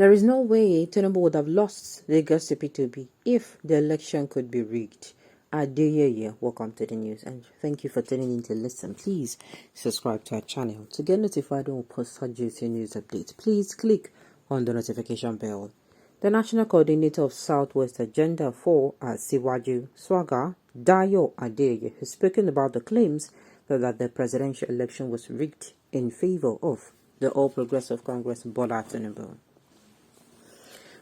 There is no way Tinubu would have lost Lagos to P2B if the election could be rigged. Adeyeye, welcome to the news and thank you for tuning in to listen. Please subscribe to our channel to get notified when we post such juicy news updates. Please click on the notification bell. The National Coordinator of Southwest Agenda 4 at Siwaju Swaga, Dayo Adeyeye, has spoken about the claims that the presidential election was rigged in favor of the All Progressive Congress Bola Tinubu.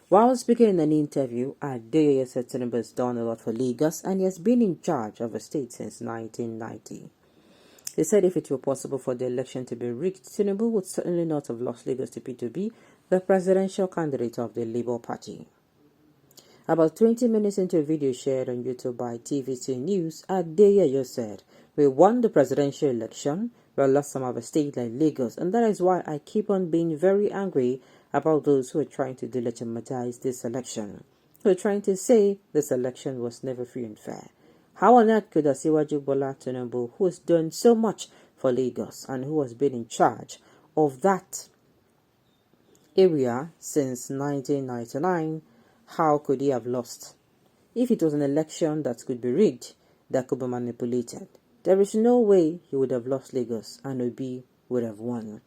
While speaking in an interview, Adeyeye said Tinubu has done a lot for Lagos and he has been in charge of the state since 1990. He said if it were possible for the election to be rigged, Tinubu would certainly not have lost Lagos to P2B, the presidential candidate of the Labour Party. About 20 minutes into a video shared on YouTube by TVC News, Adeyeye said, "We won the presidential election, we lost some of the state like Lagos, and that is why I keep on being very angry about those who are trying to delegitimize this election, who are trying to say this election was never free and fair. How on earth could Asiwaju Bola Tinubu, who has done so much for Lagos and who has been in charge of that area since 1999, how could he have lost? If it was an election that could be rigged, that could be manipulated, there is no way he would have lost Lagos and Obi would have won."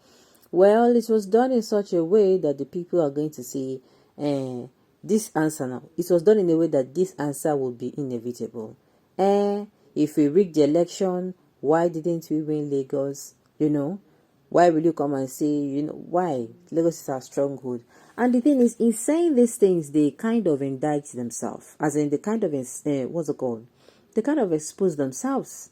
Well, it was done in such a way that the people are going to say, this answer now. It was done in a way that this answer will be inevitable. If we rig the election, why didn't we win Lagos? Why will you come and say, why? Lagos is our stronghold. And the thing is, in saying these things, they kind of indict themselves. As in, they kind of, They kind of expose themselves.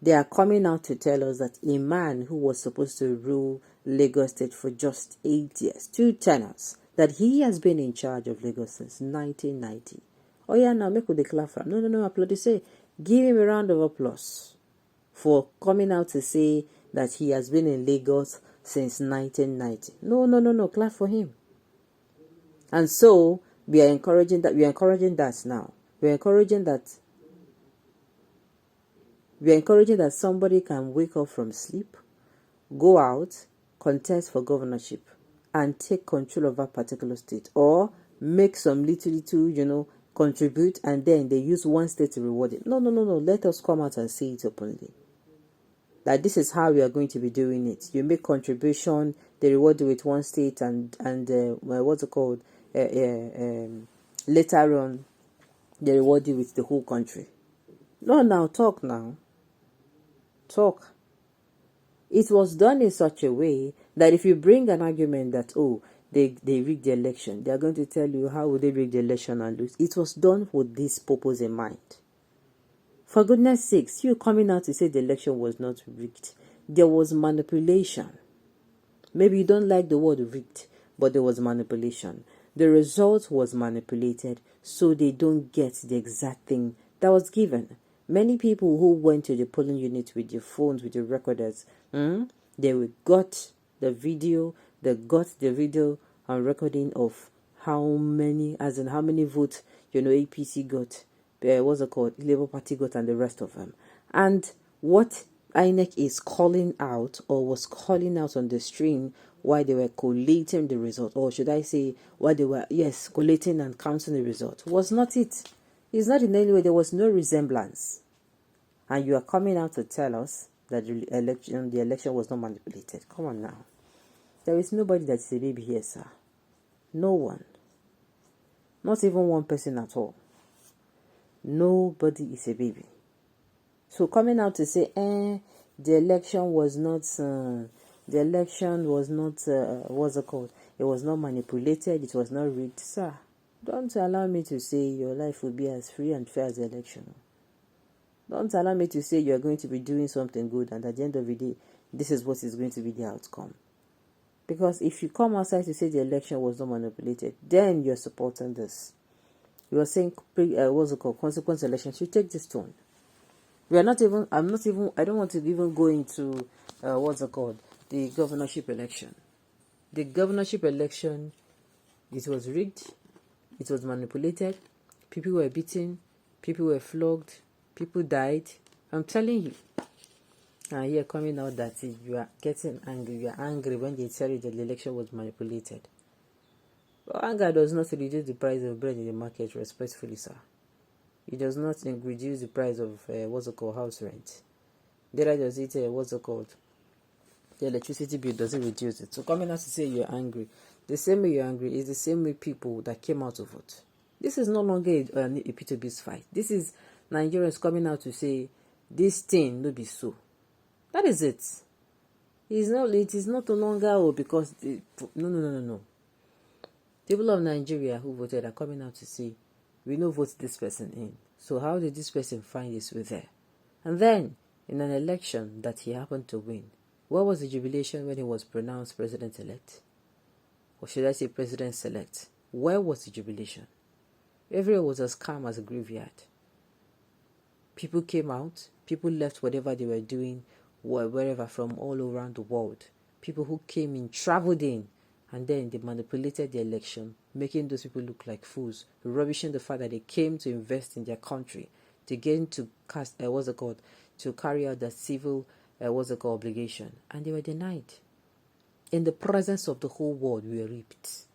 They are coming out to tell us that a man who was supposed to rule Lagos State for just 8 years, 2 tenures, that he has been in charge of Lagos since 1990. Oh yeah, now make with the clap for him. No, applaud. Say, give him a round of applause for coming out to say that he has been in Lagos since 1990. No, clap for him. And so we are encouraging that. Now. We're encouraging that somebody can wake up from sleep, go out, contest for governorship, and take control of that particular state, or make some little, contribute, and then they use one state to reward it. No. Let us come out and say it openly. That this is how we are going to be doing it. You make contribution, they reward you with one state, and later on, they reward you with the whole country. No, now talk now. Talk. It was done in such a way that if you bring an argument that, they rigged the election, they are going to tell you how would they rig the election and lose. It was done with this purpose in mind. For goodness sakes, you coming out to say the election was not rigged. There was manipulation. Maybe you don't like the word rigged, but there was manipulation. The result was manipulated, so they don't get the exact thing that was given. Many people who went to the polling unit with their phones, with the recorders, they got the video and recording of how many votes, APC got, Labour Party got, and the rest of them. And what INEC is calling out, or was calling out on the stream while they were collating the result, or should I say, while they were, collating and counting the result, was not it. It's not in any way, there was no resemblance. And you are coming out to tell us that the election was not manipulated. Come on now. There is nobody that is a baby here, sir. No one. Not even one person at all. Nobody is a baby. So coming out to say, the election was not, it was not manipulated, it was not rigged, sir. Don't allow me to say your life will be as free and fair as the election. Don't allow me to say you're going to be doing something good and at the end of the day, this is what is going to be the outcome. Because if you come outside to say the election was not manipulated, then you're supporting this. You are saying, consequence elections. You take this tone. I don't want to even go into, the governorship election. The governorship election, it was rigged. It was manipulated. People were beaten. People were flogged. People died. I'm telling you. And you're coming out that you are getting angry. You are angry when they tell you that the election was manipulated. Anger does not reduce the price of bread in the market, respectfully, sir. It does not reduce the price of what's it called, house rent. Neither does it what's it called, the electricity bill doesn't reduce it. So coming out to say you're angry, the same way you're angry is the same way people that came out to vote. This is no longer a P2B's fight. This is Nigerians coming out to say this thing no be so. That is it. It is not no longer because no. People of Nigeria who voted are coming out to say we no vote this person in. So how did this person find his way there? And then in an election that he happened to win, where was the jubilation when he was pronounced president-elect? Or should I say president-select? Where was the jubilation? Everyone was as calm as a graveyard. People came out. People left whatever they were doing, wherever, from all around the world. People who came in, traveled in, and then they manipulated the election, making those people look like fools, rubbishing the fact that they came to invest in their country, to get to cast, to carry out the civil, obligation, and they were denied. In the presence of the whole world, we were reaped.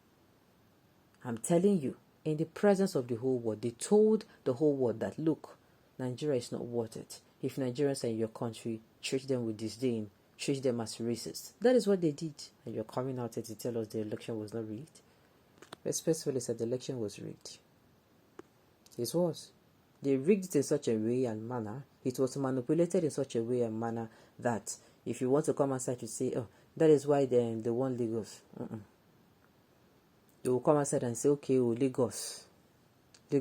I'm telling you, in the presence of the whole world, they told the whole world that, look, Nigeria is not worth it. If Nigerians are in your country, treat them with disdain, treat them as racist. That is what they did. And you're coming out to tell us the election was not rigged. Respectfully said the election was rigged. It was. They rigged it in such a way and manner. It was manipulated in such a way and manner that if you want to come outside to say, oh, that is why they won Lagos. They will come outside and say, okay, Lagos, the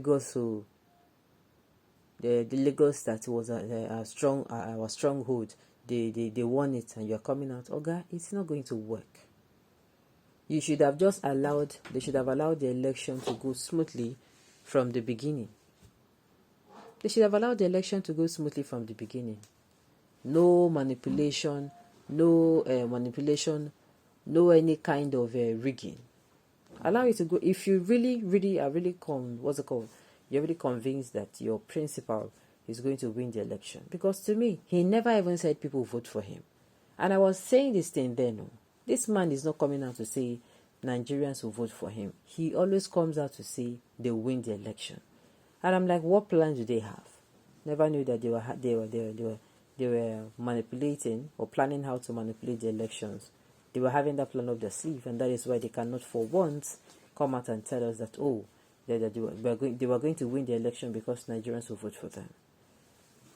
Lagos that was a stronghold, they won it, and you're coming out. Okay, it's not going to work. They should have allowed the election to go smoothly from the beginning. They should have allowed the election to go smoothly from the beginning. No manipulation, no any kind of rigging. Allow it to go. If you really are you're really convinced that your principal is going to win the election. Because to me, he never even said people vote for him. And I was saying this thing then. No, this man is not coming out to say Nigerians will vote for him. He always comes out to say they win the election. And I'm like, what plan do they have? Never knew that they were manipulating or planning how to manipulate the elections. They were having that plan up their sleeve, and that is why they cannot for once come out and tell us that, oh, they were going to win the election because Nigerians will vote for them.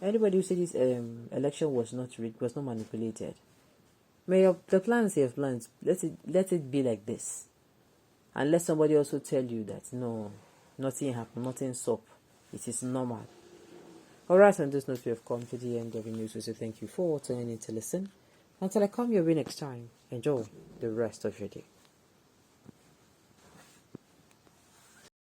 Anybody who said this election was not rigged, was not manipulated, the plans you have plans, let it be like this. And let somebody also tell you that, no, nothing happened, nothing up. It is normal. Alright, on this note, we have come to the end of the news. So thank you for tuning in to listen. Until I come your way next time, enjoy the rest of your day.